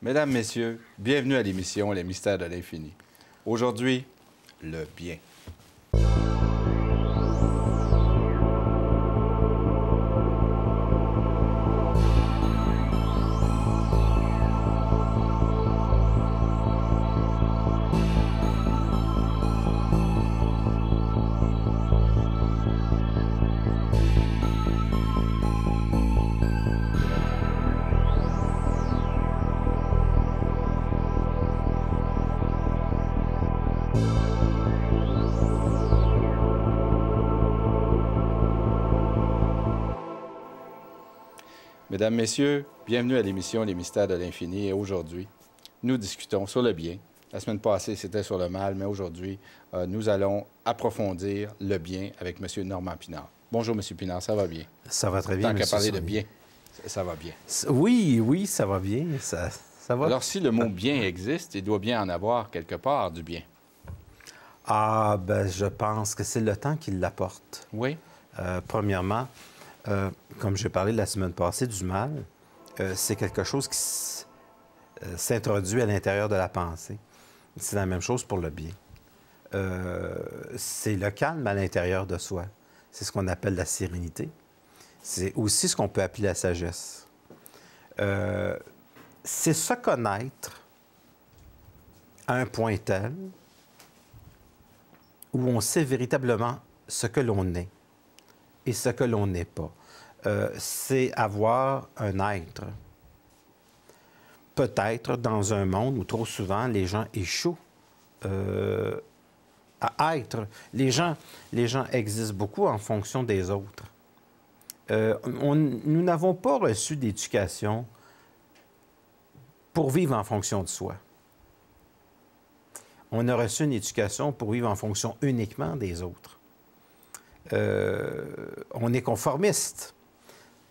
Mesdames, Messieurs, bienvenue à l'émission Les Mystères de l'Infini. Aujourd'hui, le bien. Mesdames, Messieurs, bienvenue à l'émission Les Mystères de l'Infini. Et aujourd'hui, nous discutons sur le bien. La semaine passée, c'était sur le mal, mais aujourd'hui, nous allons approfondir le bien avec M. Normand Pinard. Bonjour, M. Pinard, ça va bien? Ça va très bien, Tant qu'à M. parler de Saunier. bien, ça va bien. Oui, ça va bien. Ça va. Alors, si le mot bien existe, il doit bien en avoir quelque part du bien. Ah, ben, je pense que c'est le temps qui l'apporte. Oui. Premièrement, comme j'ai parlé la semaine passée du mal, c'est quelque chose qui s'introduit à l'intérieur de la pensée. C'est la même chose pour le bien. C'est le calme à l'intérieur de soi. C'est ce qu'on appelle la sérénité. C'est aussi ce qu'on peut appeler la sagesse. C'est se connaître à un point tel où on sait véritablement ce que l'on est et ce que l'on n'est pas. C'est avoir un être. Peut-être dans un monde où trop souvent les gens échouent à être. Les gens existent beaucoup en fonction des autres. Nous n'avons pas reçu d'éducation pour vivre en fonction de soi. On a reçu une éducation pour vivre en fonction uniquement des autres. On est conformiste.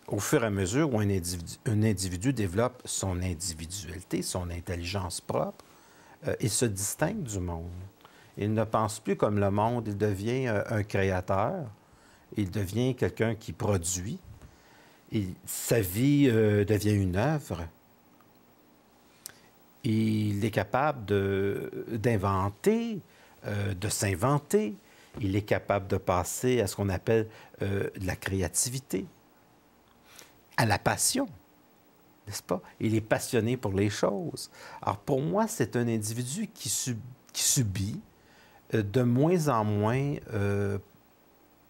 Au fur et à mesure où un individu développe son individualité, son intelligence propre, il se distingue du monde. Il ne pense plus comme le monde, il devient un créateur, il devient quelqu'un qui produit, sa vie devient une œuvre. Il est capable d'inventer, de s'inventer. Il est capable de passer à ce qu'on appelle de la créativité, à la passion, n'est-ce pas? Il est passionné pour les choses. Alors, pour moi, c'est un individu qui subit de moins en moins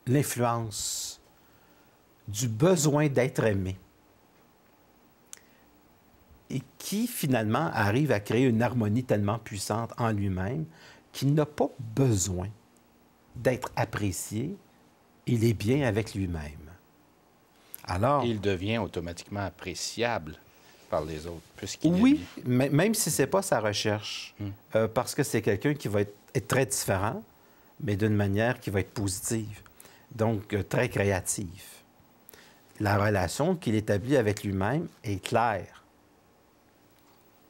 l'influence du besoin d'être aimé et qui, finalement, arrive à créer une harmonie tellement puissante en lui-même qu'il n'a pas besoin d'être apprécié. Il est bien avec lui-même. Alors, Il devient automatiquement appréciable par les autres, puisqu'il oui, est bien. même si ce n'est pas sa recherche, parce que c'est quelqu'un qui va être très différent, mais d'une manière qui va être positive, donc très créative. La relation qu'il établit avec lui-même est claire.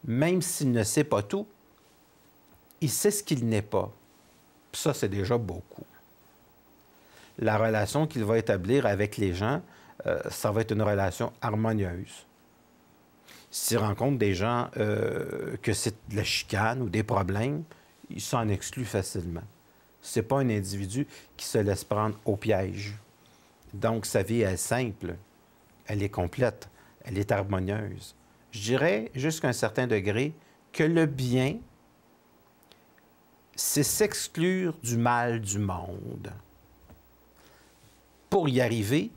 Même s'il ne sait pas tout, il sait ce qu'il n'est pas. Puis ça, c'est déjà beaucoup. La relation qu'il va établir avec les gens, ça va être une relation harmonieuse. S'il rencontre des gens que c'est de la chicane ou des problèmes, il s'en exclut facilement. Ce n'est pas un individu qui se laisse prendre au piège. Donc, sa vie est simple, elle est complète, elle est harmonieuse. Je dirais, jusqu'à un certain degré, que le bien, c'est s'exclure du mal du monde. Pour y arriver,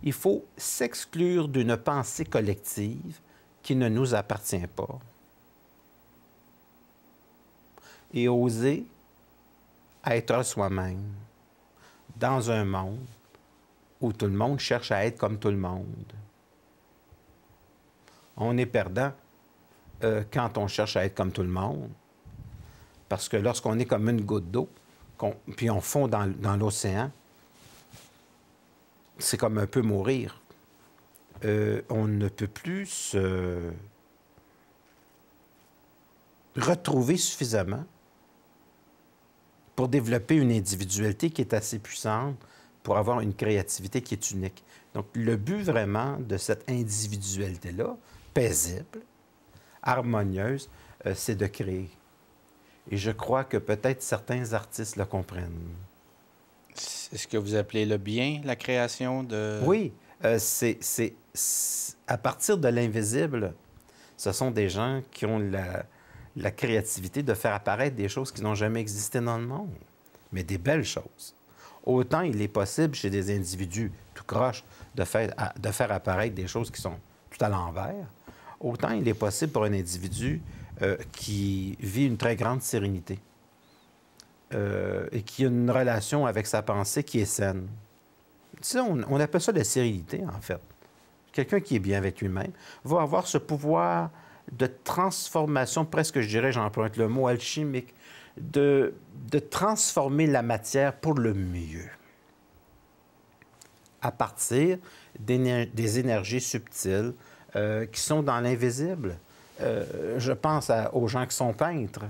il faut s'exclure d'une pensée collective qui ne nous appartient pas. Et oser être soi-même dans un monde où tout le monde cherche à être comme tout le monde. On est perdant quand on cherche à être comme tout le monde, parce que lorsqu'on est comme une goutte d'eau, puis on fond dans l'océan, c'est comme un peu mourir. On ne peut plus se retrouver suffisamment pour développer une individualité qui est assez puissante pour avoir une créativité qui est unique. Donc, le but vraiment de cette individualité-là, paisible, harmonieuse, c'est de créer. Et je crois que peut-être certains artistes le comprennent. Est-ce que vous appelez le bien, la création de... Oui, à partir de l'invisible, ce sont des gens qui ont la créativité de faire apparaître des choses qui n'ont jamais existé dans le monde, mais des belles choses. Autant il est possible chez des individus tout croche de faire apparaître des choses qui sont tout à l'envers, autant il est possible pour un individu qui vit une très grande sérénité et qui a une relation avec sa pensée qui est saine. Tu sais, on appelle ça la sérénité, en fait. Quelqu'un qui est bien avec lui-même va avoir ce pouvoir de transformation, presque, je dirais, j'emprunte le mot alchimique, de transformer la matière pour le mieux, à partir des énergies subtiles qui sont dans l'invisible. Je pense aux gens qui sont peintres.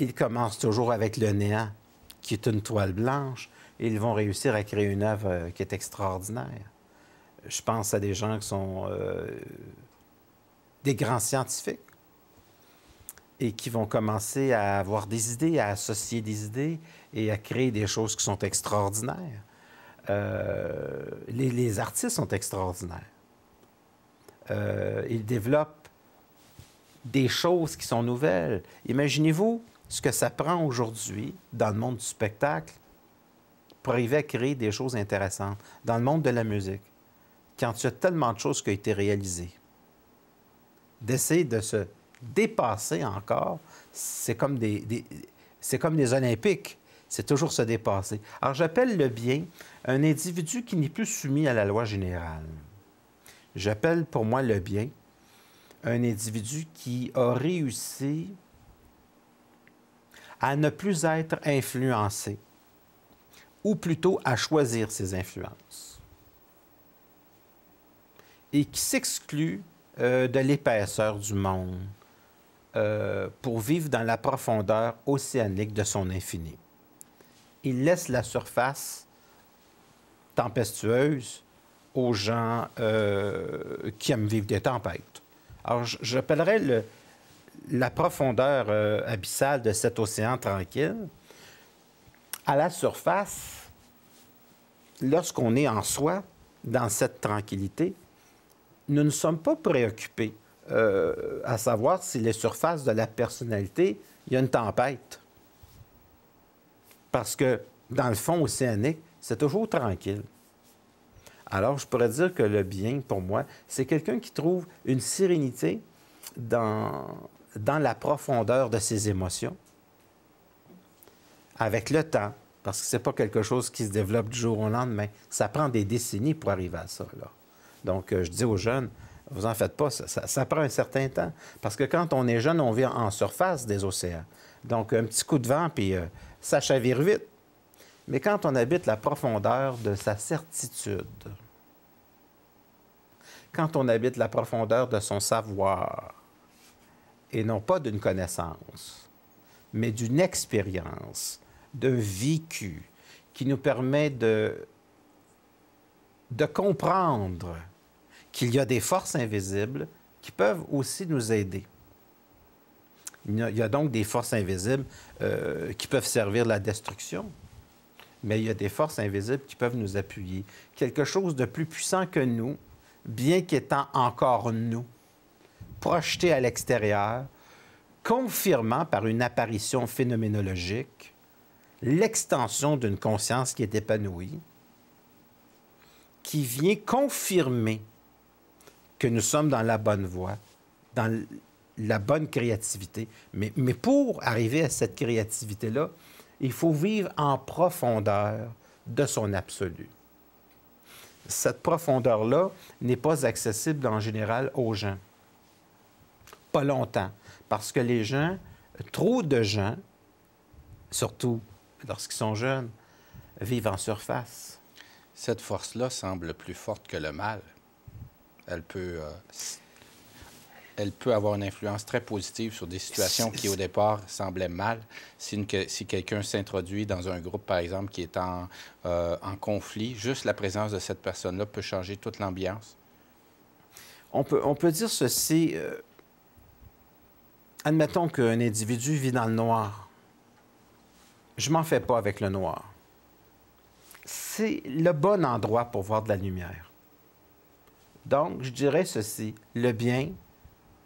Ils commencent toujours avec le néant, qui est une toile blanche, et ils vont réussir à créer une œuvre qui est extraordinaire. Je pense à des gens qui sont des grands scientifiques et qui vont commencer à avoir des idées, à associer des idées et à créer des choses qui sont extraordinaires. Les artistes sont extraordinaires. Ils développent des choses qui sont nouvelles. Imaginez-vous ce que ça prend aujourd'hui dans le monde du spectacle pour arriver à créer des choses intéressantes. Dans le monde de la musique, quand il y a tellement de choses qui ont été réalisées, d'essayer de se dépasser encore, c'est comme c'est comme les Olympiques. C'est toujours se dépasser. Alors, j'appelle le bien un individu qui n'est plus soumis à la loi générale. J'appelle pour moi le bien un individu qui a réussi à ne plus être influencé, ou plutôt à choisir ses influences, et qui s'exclut de l'épaisseur du monde pour vivre dans la profondeur océanique de son infini. Il laisse la surface tempestueuse aux gens qui aiment vivre des tempêtes. Alors, j'appellerais la profondeur abyssale de cet océan tranquille. À la surface, lorsqu'on est en soi, dans cette tranquillité, nous ne sommes pas préoccupés à savoir si les surfaces de la personnalité, il y a une tempête. Parce que dans le fond océanique, c'est toujours tranquille. Alors, je pourrais dire que le bien, pour moi, c'est quelqu'un qui trouve une sérénité dans la profondeur de ses émotions, avec le temps, parce que ce n'est pas quelque chose qui se développe du jour au lendemain. Ça prend des décennies pour arriver à ça, là. Donc, je dis aux jeunes, vous en faites pas, ça prend un certain temps. Parce que quand on est jeune, on vit en surface des océans. Donc, un petit coup de vent, puis ça chavire vite. Mais quand on habite la profondeur de sa certitude, quand on habite la profondeur de son savoir, et non pas d'une connaissance, mais d'une expérience, d'un vécu qui nous permet de comprendre qu'il y a des forces invisibles qui peuvent aussi nous aider. Il y a donc des forces invisibles qui peuvent servir la destruction, mais il y a des forces invisibles qui peuvent nous appuyer. Quelque chose de plus puissant que nous, bien qu'étant encore nous, projeté à l'extérieur, confirmant par une apparition phénoménologique l'extension d'une conscience qui est épanouie, qui vient confirmer que nous sommes dans la bonne voie, dans la bonne créativité. Mais pour arriver à cette créativité-là, il faut vivre en profondeur de son absolu. Cette profondeur-là n'est pas accessible en général aux gens. Pas longtemps. Parce que les gens, trop de gens, surtout lorsqu'ils sont jeunes, vivent en surface. Cette force-là semble plus forte que le mal. Elle peut avoir une influence très positive sur des situations qui, au départ, semblaient mal. Si quelqu'un s'introduit dans un groupe, par exemple, qui est en conflit, juste la présence de cette personne-là peut changer toute l'ambiance. On peut dire ceci. Admettons qu'un individu vit dans le noir. Je m'en fais pas avec le noir. C'est le bon endroit pour voir de la lumière. Donc, je dirais ceci. Le bien,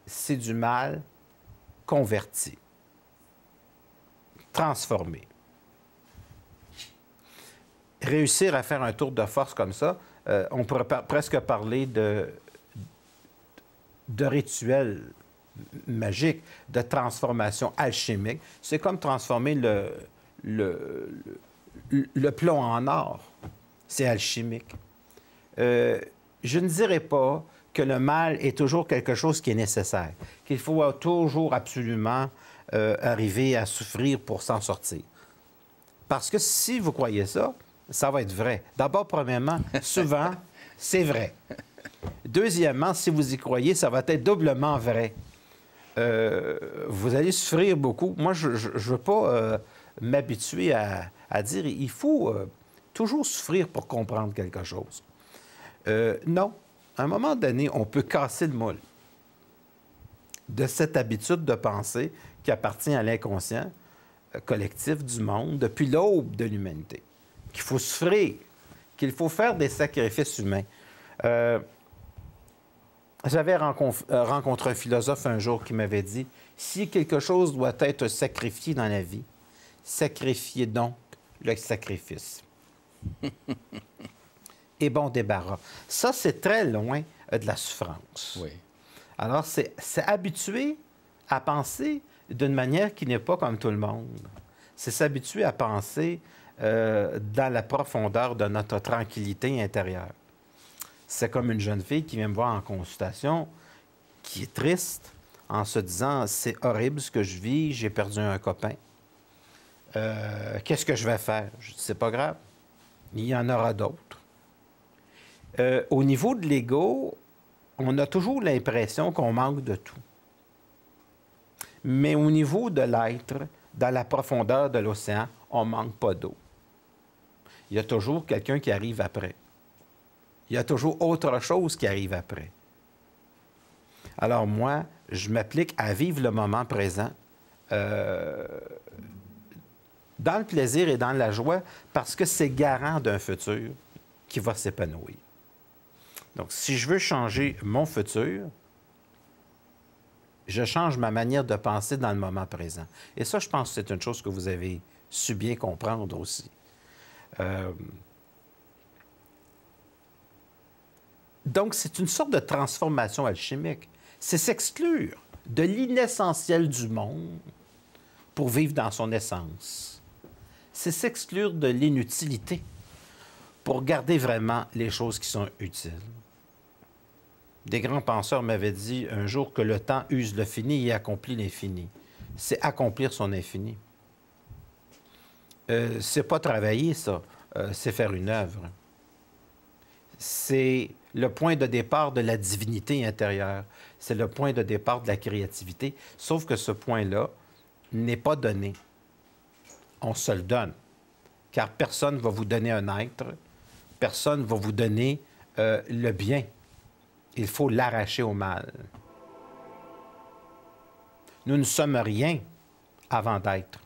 c'est du mal converti, transformé. Réussir à faire un tour de force comme ça, on pourrait presque parler de rituel magique, de transformation alchimique. C'est comme transformer le plomb en or. C'est alchimique. Je ne dirais pas que le mal est toujours quelque chose qui est nécessaire, qu'il faut toujours absolument arriver à souffrir pour s'en sortir. Parce que si vous croyez ça, ça va être vrai. D'abord, premièrement, souvent, c'est vrai. Deuxièmement, si vous y croyez, ça va être doublement vrai. Vous allez souffrir beaucoup. Moi, je ne veux pas m'habituer à dire il faut toujours souffrir pour comprendre quelque chose. Non. À un moment donné, on peut casser le moule de cette habitude de penser qui appartient à l'inconscient collectif du monde depuis l'aube de l'humanité. Qu'il faut souffrir, qu'il faut faire des sacrifices humains. J'avais rencontré un philosophe un jour qui m'avait dit « Si quelque chose doit être sacrifié dans la vie, sacrifiez donc le sacrifice. » Et bon débarras. Ça, c'est très loin de la souffrance. Oui. Alors, c'est habituer à penser d'une manière qui n'est pas comme tout le monde. C'est s'habituer à penser dans la profondeur de notre tranquillité intérieure. C'est comme une jeune fille qui vient me voir en consultation, qui est triste, en se disant « C'est horrible ce que je vis, j'ai perdu un copain. Qu'est-ce que je vais faire? » Je dis « C'est pas grave, il y en aura d'autres. » Au niveau de l'ego, on a toujours l'impression qu'on manque de tout. Mais au niveau de l'être, dans la profondeur de l'océan, on ne manque pas d'eau. Il y a toujours quelqu'un qui arrive après. Il y a toujours autre chose qui arrive après. Alors moi, je m'applique à vivre le moment présent dans le plaisir et dans la joie parce que c'est garant d'un futur qui va s'épanouir. Donc, si je veux changer mon futur, je change ma manière de penser dans le moment présent. Et ça, je pense que c'est une chose que vous avez su bien comprendre aussi. Donc, c'est une sorte de transformation alchimique. C'est s'exclure de l'inessentiel du monde pour vivre dans son essence. C'est s'exclure de l'inutilité pour garder vraiment les choses qui sont utiles. Des grands penseurs m'avaient dit un jour que le temps use le fini et accomplit l'infini. C'est accomplir son infini. C'est pas travailler, ça. C'est faire une œuvre. C'est le point de départ de la divinité intérieure. C'est le point de départ de la créativité. Sauf que ce point-là n'est pas donné. On se le donne. Car personne ne va vous donner un être. Personne ne va vous donner le bien. Il faut l'arracher au mal. Nous ne sommes rien avant d'être.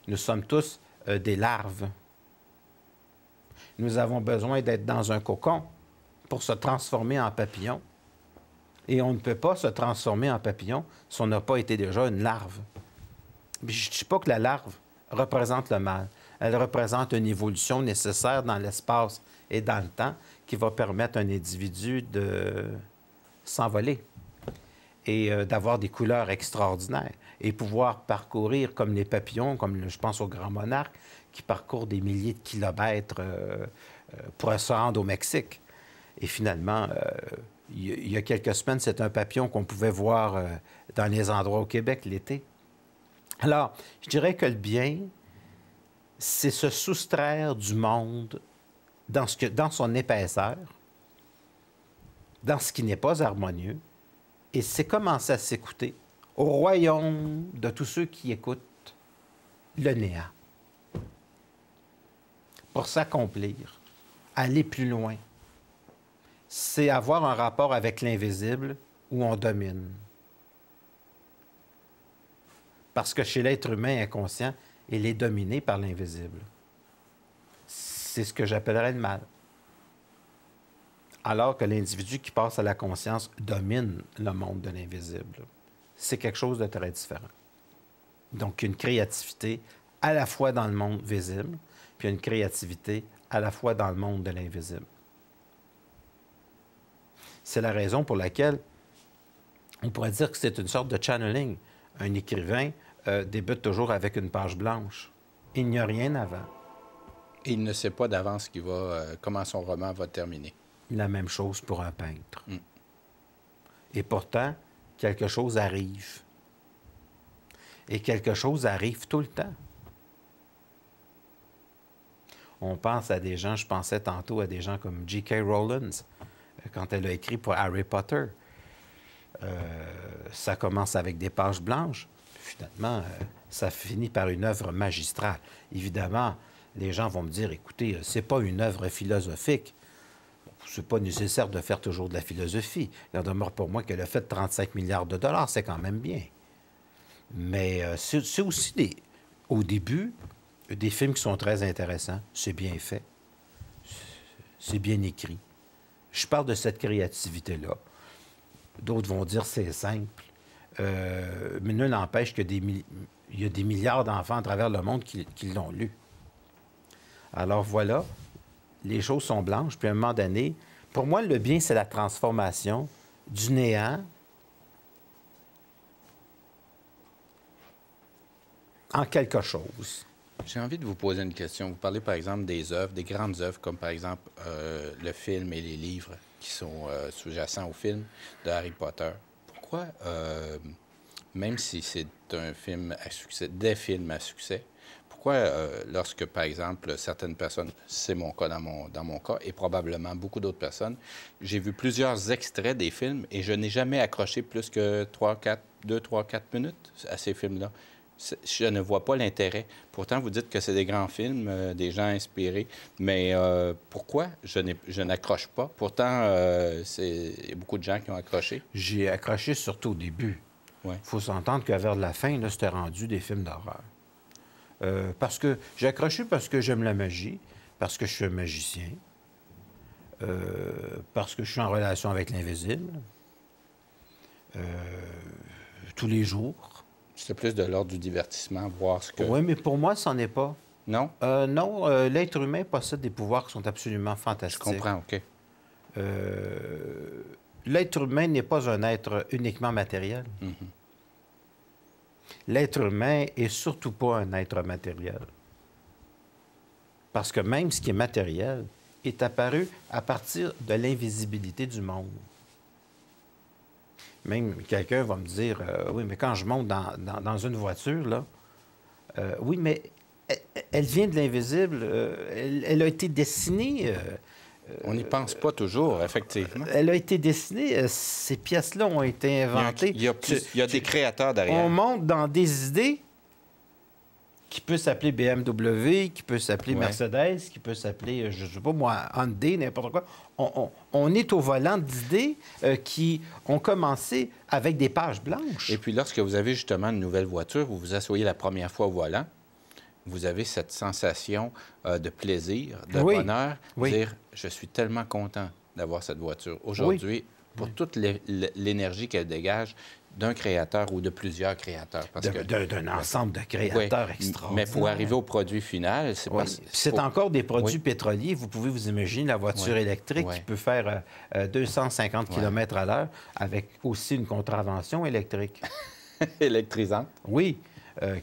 Nous sommes tous des larves. Nous avons besoin d'être dans un cocon pour se transformer en papillon. Et on ne peut pas se transformer en papillon si on n'a pas été déjà une larve. Mais je ne dis pas que la larve représente le mal. Elle représente une évolution nécessaire dans l'espace et dans le temps qui va permettre à un individu de s'envoler et d'avoir des couleurs extraordinaires et pouvoir parcourir comme les papillons, comme je pense aux grands monarques, qui parcourent des milliers de kilomètres pour se rendre au Mexique. Et finalement, il y a quelques semaines, c'est un papillon qu'on pouvait voir dans les endroits au Québec l'été. Alors, je dirais que le bien, c'est se soustraire du monde dans son épaisseur, dans ce qui n'est pas harmonieux, et c'est commencer à s'écouter au royaume de tous ceux qui écoutent le néant. Pour s'accomplir, aller plus loin, c'est avoir un rapport avec l'invisible où on domine. Parce que chez l'être humain inconscient, il est dominé par l'invisible. C'est ce que j'appellerais le mal. Alors que l'individu qui passe à la conscience domine le monde de l'invisible. C'est quelque chose de très différent. Donc, une créativité à la fois dans le monde visible, puis une créativité à la fois dans le monde de l'invisible. C'est la raison pour laquelle on pourrait dire que c'est une sorte de channeling. Un écrivain débute toujours avec une page blanche. Il n'y a rien avant. Et il ne sait pas d'avance comment son roman va terminer. La même chose pour un peintre. Et pourtant, quelque chose arrive. Et quelque chose arrive tout le temps. On pense à des gens, je pensais tantôt à des gens comme J.K. Rowling, quand elle a écrit pour Harry Potter. Ça commence avec des pages blanches. Finalement, ça finit par une œuvre magistrale. Évidemment, les gens vont me dire, écoutez, c'est pas une œuvre philosophique. C'est pas nécessaire de faire toujours de la philosophie. Il en demeure pour moi qu'elle a fait 35 milliards de dollars, c'est quand même bien. Mais c'est aussi, au début, des films qui sont très intéressants. C'est bien fait. C'est bien écrit. Je parle de cette créativité-là. D'autres vont dire c'est simple. Mais nul n'empêche qu'il y a des milliards d'enfants à travers le monde qui l'ont lu. Alors voilà, les choses sont blanches. Puis à un moment donné, pour moi, le bien, c'est la transformation du néant en quelque chose. J'ai envie de vous poser une question. Vous parlez, par exemple, des œuvres, des grandes œuvres, comme, par exemple, le film et les livres qui sont sous-jacents au film de Harry Potter. Pourquoi, même si c'est un film à succès, des films à succès, pourquoi, lorsque, par exemple, certaines personnes, c'est mon cas dans mon cas, et probablement beaucoup d'autres personnes, j'ai vu plusieurs extraits des films et je n'ai jamais accroché plus que 2, 3, 4 minutes à ces films-là. Je ne vois pas l'intérêt. Pourtant, vous dites que c'est des grands films, des gens inspirés. Mais pourquoi je n'accroche pas? Pourtant, il y a beaucoup de gens qui ont accroché. J'ai accroché surtout au début. Il faut s'entendre qu'à vers la fin, c'était rendu des films d'horreur. Parce que j'ai accroché parce que j'aime la magie, parce que je suis un magicien, parce que je suis en relation avec l'invisible, tous les jours. C'est plus de l'ordre du divertissement, voir ce que... Oui, mais pour moi, ça n'en est pas. Non? Non, l'être humain possède des pouvoirs qui sont absolument fantastiques. Je comprends, OK. L'être humain n'est pas un être uniquement matériel. L'être humain est surtout pas un être matériel. Parce que même ce qui est matériel est apparu à partir de l'invisibilité du monde. Même quelqu'un va me dire, oui, mais quand je monte dans une voiture, là, oui, mais elle vient de l'invisible, elle a été dessinée. On n'y pense pas toujours, effectivement. Elle a été dessinée, ces pièces-là ont été inventées. Il y a des créateurs derrière. On monte dans des idées qui peut s'appeler BMW, qui peut s'appeler Mercedes, qui peut s'appeler, je ne sais pas moi, Hyundai, n'importe quoi. On est au volant d'idées qui ont commencé avec des pages blanches. Et puis, lorsque vous avez justement une nouvelle voiture, vous vous asseyez la première fois au volant, vous avez cette sensation de plaisir, de bonheur, dire « Je suis tellement content d'avoir cette voiture aujourd'hui pour toute l'énergie qu'elle dégage d'un créateur ou de plusieurs créateurs. D'un ensemble de créateurs extraordinaires. Mais pour arriver au produit final, c'est pas... C'est encore des produits pétroliers. Vous pouvez vous imaginer la voiture électrique qui peut faire 250 km à l'heure avec aussi une contravention électrique. Électrisante. Oui.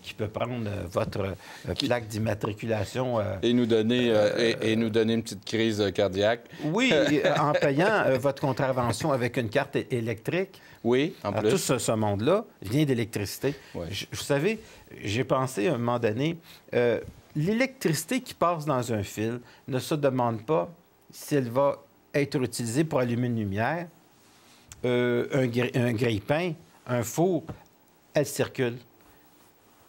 Qui peut prendre votre plaque d'immatriculation. Et nous donner une petite crise cardiaque. Oui, en payant votre contravention avec une carte électrique. Oui, en plus. Tout ce monde-là vient d'électricité. Oui. Vous savez, j'ai pensé à un moment donné, l'électricité qui passe dans un fil ne se demande pas si elle va être utilisée pour allumer une lumière, un grille-pain, un four, elle circule.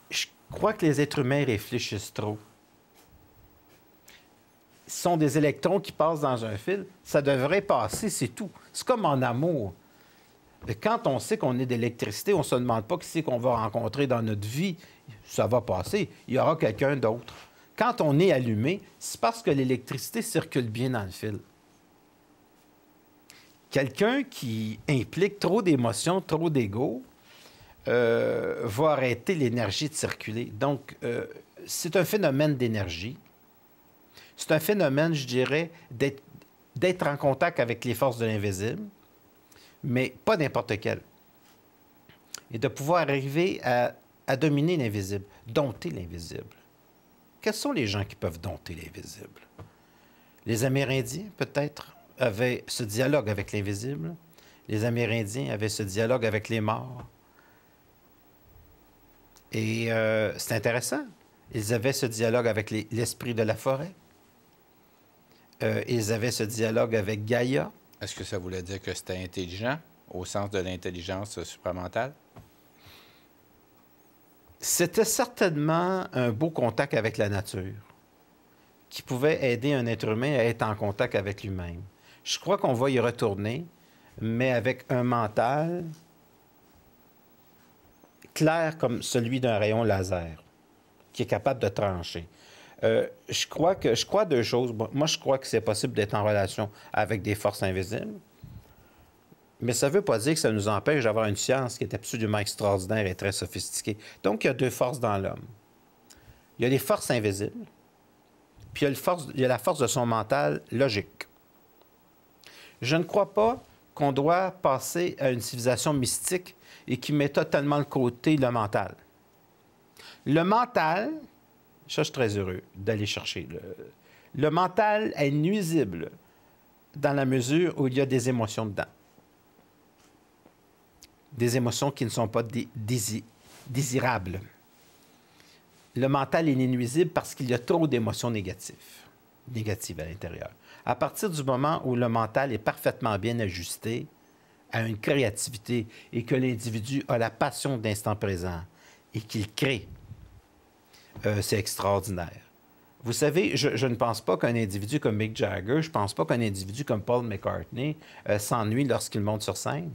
Je crois que les êtres humains réfléchissent trop. Ce sont des électrons qui passent dans un fil. Ça devrait passer, c'est tout. C'est comme en amour. Quand on sait qu'on est d'électricité, on ne se demande pas qui c'est qu'on va rencontrer dans notre vie. Ça va passer. Il y aura quelqu'un d'autre. Quand on est allumé, c'est parce que l'électricité circule bien dans le fil. Quelqu'un qui implique trop d'émotions, trop d'ego, va arrêter l'énergie de circuler. Donc, c'est un phénomène d'énergie. C'est un phénomène, je dirais, d'être en contact avec les forces de l'invisible, mais pas n'importe quelle. Et de pouvoir arriver à dominer l'invisible, dompter l'invisible. Quels sont les gens qui peuvent dompter l'invisible? Les Amérindiens, peut-être, avaient ce dialogue avec l'invisible. Les Amérindiens avaient ce dialogue avec les morts. Et c'est intéressant. Ils avaient ce dialogue avec l'esprit de la forêt. Ils avaient ce dialogue avec Gaïa. Est-ce que ça voulait dire que c'était intelligent, au sens de l'intelligence supramentale? C'était certainement un beau contact avec la nature qui pouvait aider un être humain à être en contact avec lui-même. Je crois qu'on va y retourner, mais avec un mental clair comme celui d'un rayon laser, qui est capable de trancher. Je crois deux choses. Moi, je crois que c'est possible d'être en relation avec des forces invisibles, mais ça ne veut pas dire que ça nous empêche d'avoir une science qui est absolument extraordinaire et très sophistiquée. Donc, il y a deux forces dans l'homme. Il y a les forces invisibles, puis il y a la force de son mental logique. Je ne crois pas qu'on doit passer à une civilisation mystique et qui met totalement de côté le mental. Le mental, ça, je suis très heureux d'aller chercher. Le mental est nuisible dans la mesure où il y a des émotions dedans. Des émotions qui ne sont pas désirables. Le mental est nuisible parce qu'il y a trop d'émotions négatives à l'intérieur. À partir du moment où le mental est parfaitement bien ajusté à une créativité et que l'individu a la passion de l'instant présent et qu'il crée, c'est extraordinaire. Vous savez, je ne pense pas qu'un individu comme Mick Jagger, je ne pense pas qu'un individu comme Paul McCartney s'ennuie lorsqu'il monte sur scène.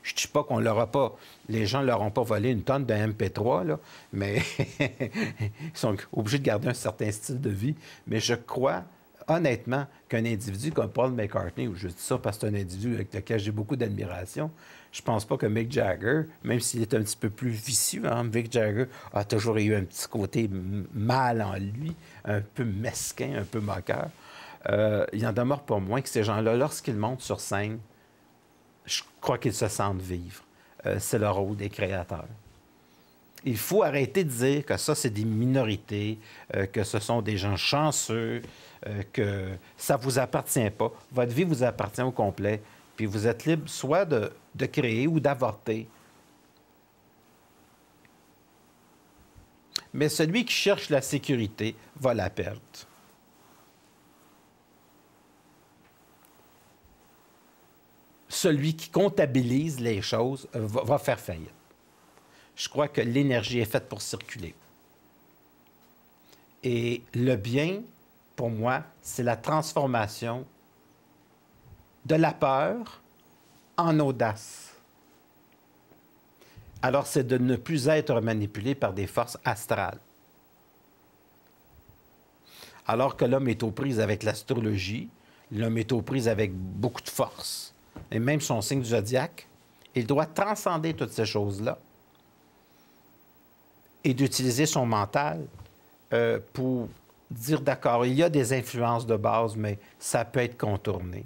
Je ne dis pas qu'on l'aura pas. Les gens ne leur ont pas volé une tonne de MP3, là, mais ils sont obligés de garder un certain style de vie. Mais je crois, honnêtement, qu'un individu comme Paul McCartney, ou je dis ça parce que c'est un individu avec lequel j'ai beaucoup d'admiration, je pense pas que Mick Jagger, même s'il est un petit peu plus vicieux, hein, Mick Jagger a toujours eu un petit côté mal en lui, un peu mesquin, un peu moqueur. Il en demeure pas moins que ces gens-là, lorsqu'ils montent sur scène, je crois qu'ils se sentent vivre. C'est le rôle des créateurs. Il faut arrêter de dire que ça, c'est des minorités, que ce sont des gens chanceux, que ça ne vous appartient pas. Votre vie vous appartient au complet, puis vous êtes libre soit de créer ou d'avorter. Mais celui qui cherche la sécurité va la perdre. Celui qui comptabilise les choses va faire faillite. Je crois que l'énergie est faite pour circuler. Et le bien, pour moi, c'est la transformation de la peur en audace. Alors, c'est de ne plus être manipulé par des forces astrales. Alors que l'homme est aux prises avec l'astrologie, l'homme est aux prises avec beaucoup de force. Et même son signe du zodiaque, il doit transcender toutes ces choses-là et d'utiliser son mental pour dire, d'accord, il y a des influences de base, mais ça peut être contourné.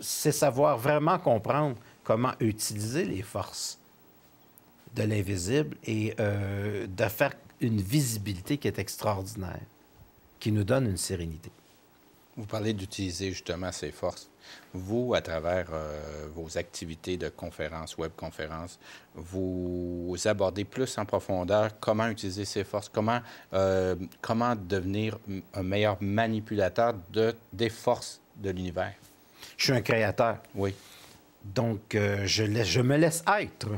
C'est savoir vraiment comprendre comment utiliser les forces de l'invisible et de faire une visibilité qui est extraordinaire, qui nous donne une sérénité. Vous parlez d'utiliser justement ces forces. Vous, à travers vos activités de conférences, webconférences, vous abordez plus en profondeur comment utiliser ces forces, comment devenir un meilleur manipulateur des forces de l'univers. Je suis un créateur. Oui. Donc, je me laisse être.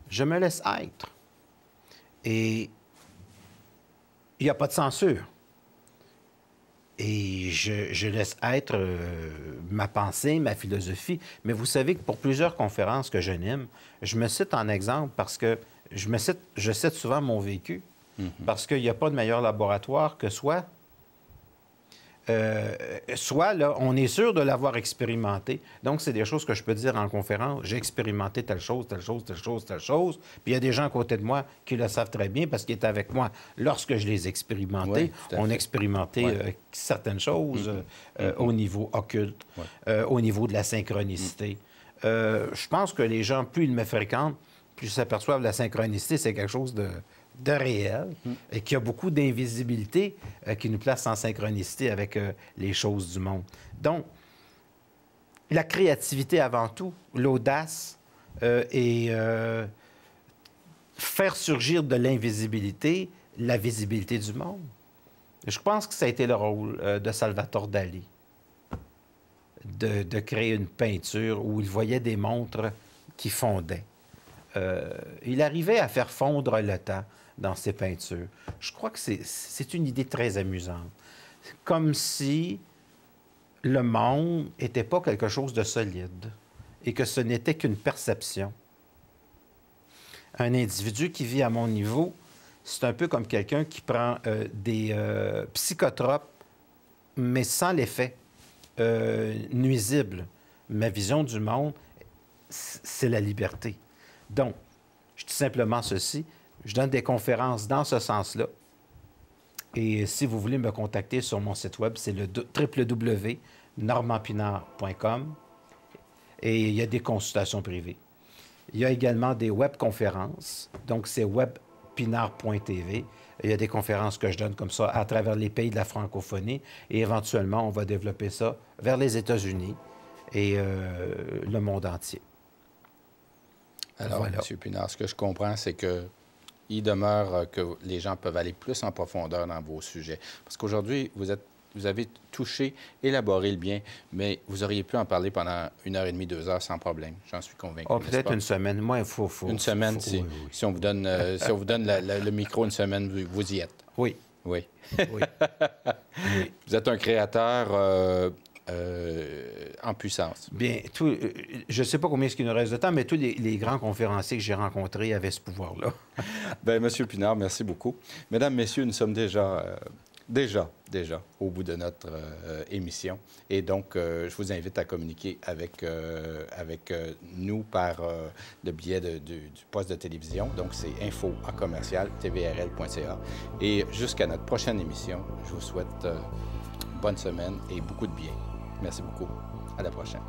Je me laisse être. Et il n'y a pas de censure. Et je laisse être ma pensée, ma philosophie. Mais vous savez que pour plusieurs conférences que j'anime, je me cite en exemple parce que je cite souvent mon vécu. Parce qu'il n'y a pas de meilleur laboratoire que soit là, on est sûr de l'avoir expérimenté. Donc, c'est des choses que je peux dire en conférence. J'ai expérimenté telle chose, telle chose, telle chose, telle chose. Puis il y a des gens à côté de moi qui le savent très bien parce qu'ils étaient avec moi lorsque je les expérimentais. Oui, on a expérimenté certaines choses au niveau occulte, au niveau de la synchronicité. Je pense que les gens, plus ils me fréquentent, plus ils s'aperçoivent que la synchronicité, c'est quelque chose de réel et qu'il y a beaucoup d'invisibilité qui nous place en synchronicité avec les choses du monde. Donc, la créativité avant tout, l'audace et faire surgir de l'invisibilité la visibilité du monde. Je pense que ça a été le rôle de Salvatore Dali, de créer une peinture où il voyait des montres qui fondaient. Il arrivait à faire fondre le temps dans ses peintures. Je crois que c'est une idée très amusante. Comme si le monde n'était pas quelque chose de solide et que ce n'était qu'une perception. Un individu qui vit à mon niveau, c'est un peu comme quelqu'un qui prend des psychotropes, mais sans l'effet nuisible. Ma vision du monde, c'est la liberté. Donc, je dis simplement ceci. Je donne des conférences dans ce sens-là. Et si vous voulez me contacter sur mon site web, c'est le www.normandpinard.com. Et il y a des consultations privées. Il y a également des webconférences. Donc, c'est webpinard.tv. Il y a des conférences que je donne comme ça à travers les pays de la francophonie. Et éventuellement, on va développer ça vers les États-Unis et le monde entier. Alors, voilà. M. Pinard, ce que je comprends, c'est qu'il demeure que les gens peuvent aller plus en profondeur dans vos sujets. Parce qu'aujourd'hui, vous avez touché, élaboré le bien, mais vous auriez pu en parler pendant 1h30, 2 heures sans problème. J'en suis convaincu. Oh, peut-être une semaine. Moi, il faut... Une semaine, oui. Si on vous donne, si on vous donne le micro une semaine, vous y êtes. Oui. Oui. Oui. Oui. Vous êtes un créateur en puissance. Bien, je ne sais pas combien il nous reste de temps, mais tous les grands conférenciers que j'ai rencontrés avaient ce pouvoir-là. Bien, M. Pinard, merci beaucoup. Mesdames, Messieurs, nous sommes déjà au bout de notre émission. Et donc, je vous invite à communiquer avec nous par le biais du poste de télévision. Donc, c'est info@tvrl.ca. Et jusqu'à notre prochaine émission, je vous souhaite bonne semaine et beaucoup de bien. Merci beaucoup. À la prochaine.